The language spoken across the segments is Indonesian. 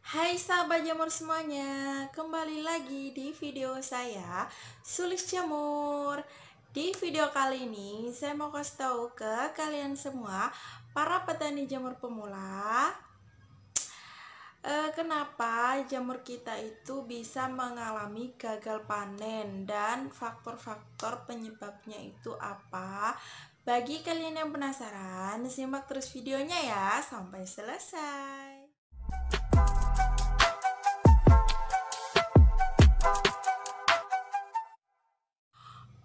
Hai sahabat jamur semuanya, kembali lagi di video saya Sulis Jamur. Di video kali ini saya mau kasih tahu ke kalian semua para petani jamur pemula, kenapa jamur kita itu bisa mengalami gagal panen dan faktor-faktor penyebabnya itu apa. Bagi kalian yang penasaran, simak terus videonya ya sampai selesai.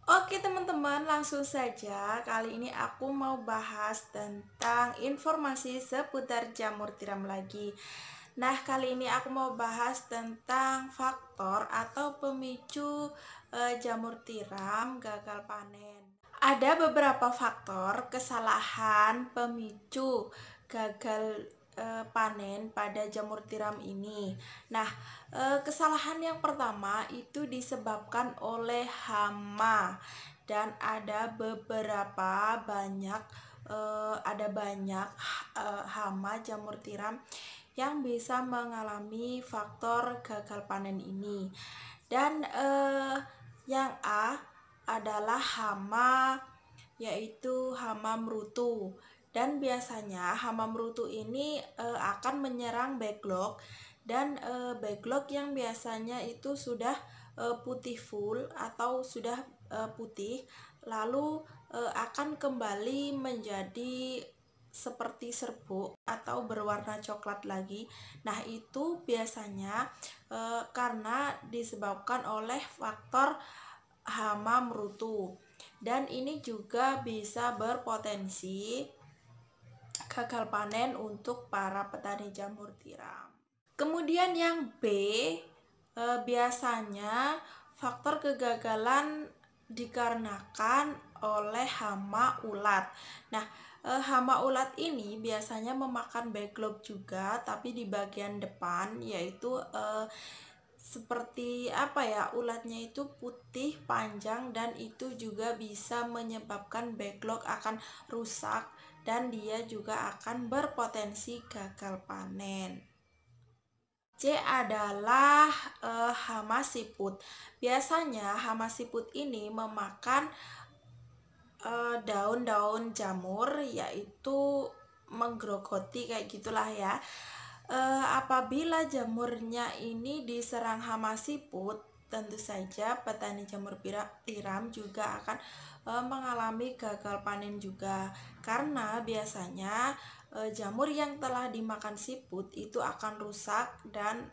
Oke teman-teman, langsung saja. Kali ini aku mau bahas tentang informasi seputar jamur tiram lagi. Nah, kali ini aku mau bahas tentang faktor atau pemicu jamur tiram gagal panen. Ada beberapa faktor kesalahan pemicu gagal panen pada jamur tiram ini. Nah, kesalahan yang pertama itu disebabkan oleh hama dan ada banyak hama jamur tiram yang bisa mengalami faktor gagal panen ini. Dan yang adalah hama, yaitu hama mrutu. Dan biasanya hama mrutu ini akan menyerang backlog, dan backlog yang biasanya itu sudah putih full atau sudah putih, lalu akan kembali menjadi seperti serbuk atau berwarna coklat lagi. Nah, itu biasanya karena disebabkan oleh faktor hama mrutu, dan ini juga bisa berpotensi gagal panen untuk para petani jamur tiram. Kemudian yang B, biasanya faktor kegagalan dikarenakan oleh hama ulat. Nah, hama ulat ini biasanya memakan backlog juga, tapi di bagian depan, yaitu seperti apa ya, ulatnya itu putih panjang, dan itu juga bisa menyebabkan backlog akan rusak dan dia juga akan berpotensi gagal panen. C adalah hama siput. Biasanya hama siput ini memakan daun-daun jamur, yaitu menggerogoti kayak gitulah ya. Apabila jamurnya ini diserang hama siput, tentu saja petani jamur tiram juga akan mengalami gagal panen juga, karena biasanya jamur yang telah dimakan siput itu akan rusak, dan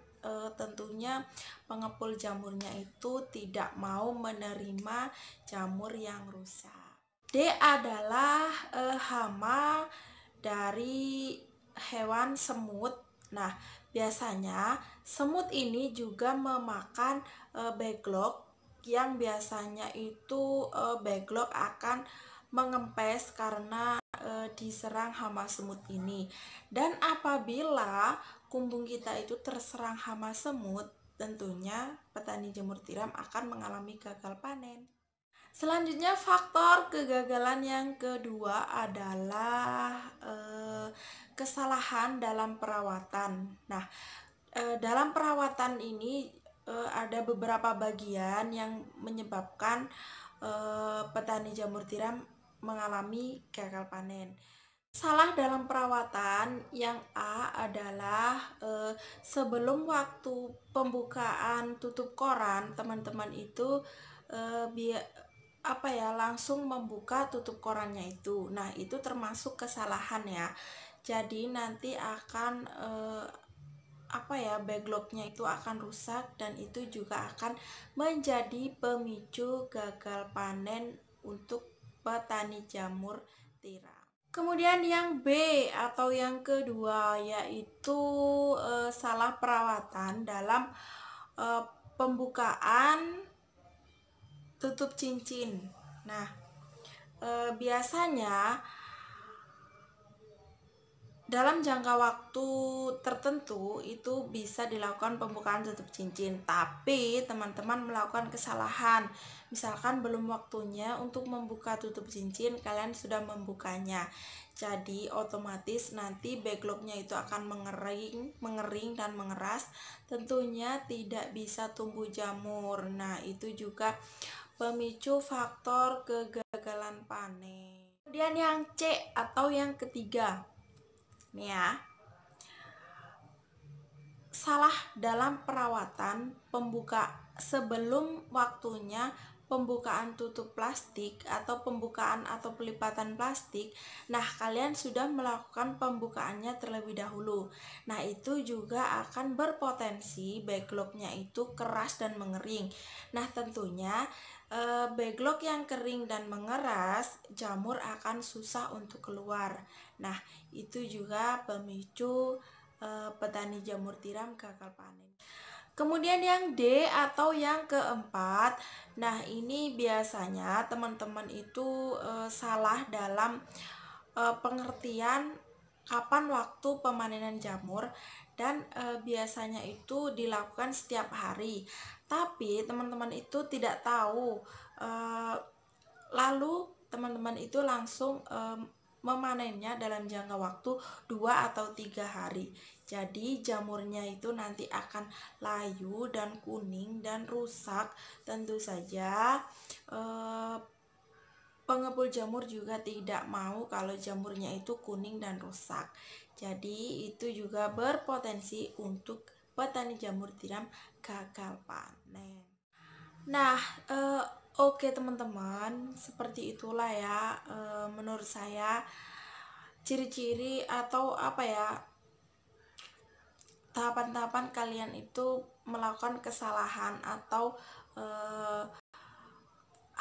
tentunya pengepul jamurnya itu tidak mau menerima jamur yang rusak. D adalah hama dari hewan semut. Nah, biasanya semut ini juga memakan backlog, yang biasanya itu backlog akan mengempes karena diserang hama semut ini. Dan apabila kumbung kita itu terserang hama semut, tentunya petani jamur tiram akan mengalami gagal panen. Selanjutnya, faktor kegagalan yang kedua adalah kesalahan dalam perawatan. Nah, dalam perawatan ini ada beberapa bagian yang menyebabkan petani jamur tiram mengalami gagal panen. Salah dalam perawatan yang A adalah sebelum waktu pembukaan tutup koran, teman-teman itu langsung membuka tutup korannya itu. Nah, itu termasuk kesalahan ya. Jadi nanti akan backlognya itu akan rusak, dan itu juga akan menjadi pemicu gagal panen untuk petani jamur tiram. Kemudian yang B atau yang kedua, yaitu salah perawatan dalam pembukaan tutup cincin. Nah, biasanya dalam jangka waktu tertentu itu bisa dilakukan pembukaan tutup cincin, tapi teman-teman melakukan kesalahan. Misalkan belum waktunya untuk membuka tutup cincin, kalian sudah membukanya. Jadi otomatis nanti backlognya itu akan mengering dan mengeras. Tentunya tidak bisa tumbuh jamur. Nah, itu juga pemicu faktor kegagalan panen. Kemudian yang C atau yang ketiga, nih ya, salah dalam perawatan sebelum waktunya pembukaan tutup plastik atau pembukaan atau pelipatan plastik. Nah, kalian sudah melakukan pembukaannya terlebih dahulu. Nah, itu juga akan berpotensi backlognya itu keras dan mengering. Nah, tentunya backlog yang kering dan mengeras, jamur akan susah untuk keluar. Nah, itu juga pemicu petani jamur tiram gagal panen. Kemudian yang D atau yang keempat, nah ini biasanya teman-teman itu salah dalam pengertian kapan waktu pemanenan jamur, dan biasanya itu dilakukan setiap hari. Tapi teman-teman itu tidak tahu, lalu teman-teman itu langsung memanennya dalam jangka waktu 2 atau 3 hari. Jadi jamurnya itu nanti akan layu dan kuning dan rusak. Tentu saja pengepul jamur juga tidak mau kalau jamurnya itu kuning dan rusak. Jadi itu juga berpotensi untuk petani jamur tiram gagal panen. Nah, oke teman-teman, seperti itulah ya, menurut saya ciri-ciri atau apa ya, tahapan-tahapan kalian itu melakukan kesalahan atau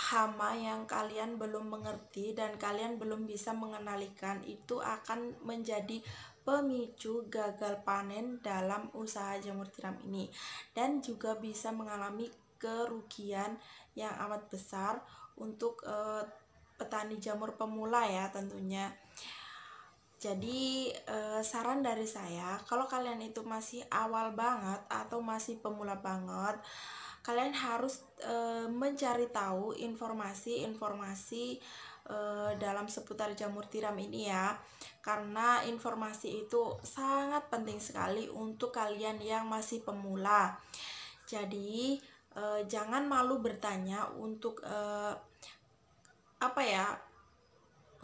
hama yang kalian belum mengerti dan kalian belum bisa mengenalikan, itu akan menjadi pemicu gagal panen dalam usaha jamur tiram ini, dan juga bisa mengalami kerugian yang amat besar untuk petani jamur pemula ya tentunya. Jadi saran dari saya, kalau kalian itu masih awal banget atau masih pemula banget, kalian harus mencari tahu informasi-informasi dalam seputar jamur tiram ini ya, karena informasi itu sangat penting sekali untuk kalian yang masih pemula. Jadi jangan malu bertanya untuk apa ya,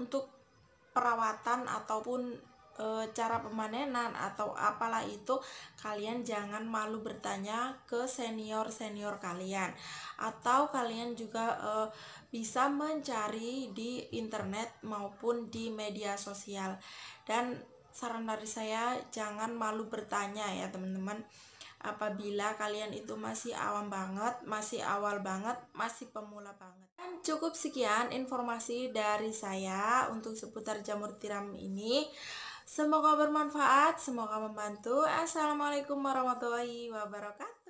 untuk perawatan ataupun cara pemanenan atau apalah itu, kalian jangan malu bertanya ke senior-senior kalian, atau kalian juga bisa mencari di internet maupun di media sosial. Dan saran dari saya, jangan malu bertanya ya teman-teman, apabila kalian itu masih awam banget, masih awal banget, masih pemula banget. Dan cukup sekian informasi dari saya untuk seputar jamur tiram ini. Semoga bermanfaat, semoga membantu. Assalamualaikum warahmatullahi wabarakatuh.